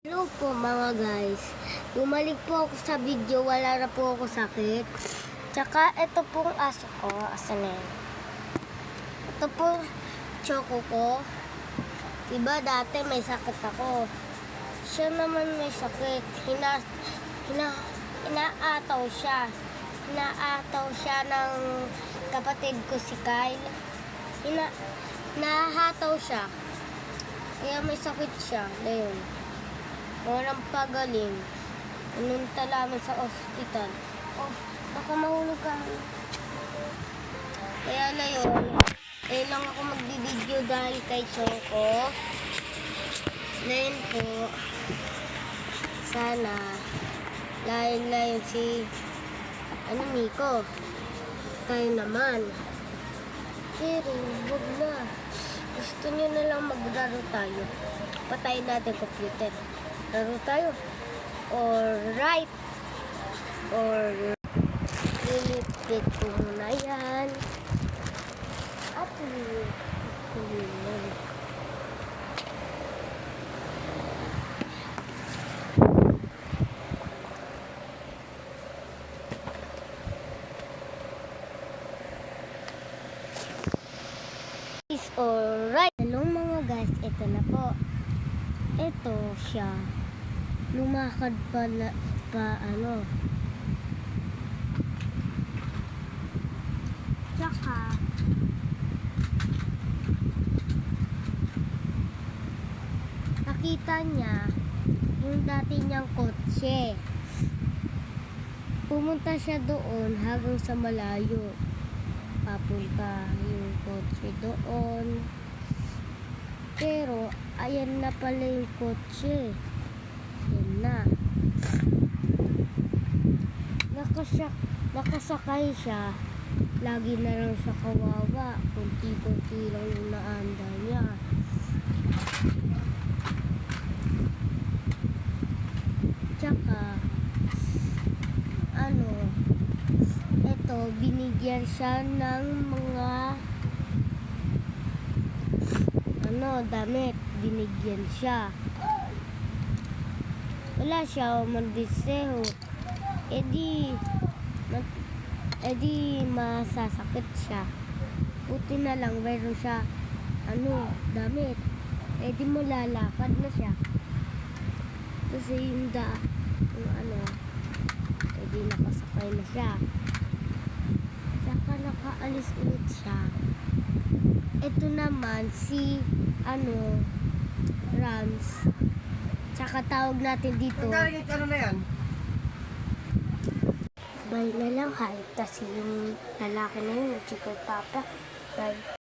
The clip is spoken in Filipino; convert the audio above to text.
Hello po mga guys. Bumalik po ako sa video. Wala na po ako sakit. Tsaka ito pong aso ko. Asan na yan? Ito po choco ko. Diba dati may sakit ako. Siya naman may sakit. Inaataw siya. Inaataw siya ng kapatid ko si Kyle. Nahataw siya. Kaya may sakit siya. Ngayon. Walang pagaling. Pinunta namin sa ospital. Oh, baka mahulog ka. Kaya na yun. Ayun lang ako magdi-video dahil kay Choco. Ngayon po, sana lain si Miko. Kayo naman. Pero, huwag na. Gusto niyo na lang maglaro tayo. Patayin natin computer. Laro tayo. Or right. Or lilipit ko muna yan. At lilipit. Is alright. Hello mga guys. Ito na po. Ito siya. Lumakad pa Tsaka nakita niya yung dati niyang kotse. Pumunta siya doon hanggang sa malayo. Papunta yung kotse doon. Pero ayan na pala yung kotse. Yan na. Nakasakay siya. Lagi na lang siya kawawa. Kunti-kunti lang yung naanda niya. Tsaka, eto, binigyan siya ng mga damit. Binigyan siya. Wala siya magdiseho. Edi masasakit siya. Buti na lang mayroon siya damit. Edi mo lalakad na siya. Kasi edi nakasakay na siya. Saka nakaalis ulit siya. Ito naman si Rams. Tsaka tawag natin dito. Ano na yan? Bye na lang, hi. Kasi yung lalaki na yun, si Papa. Bye.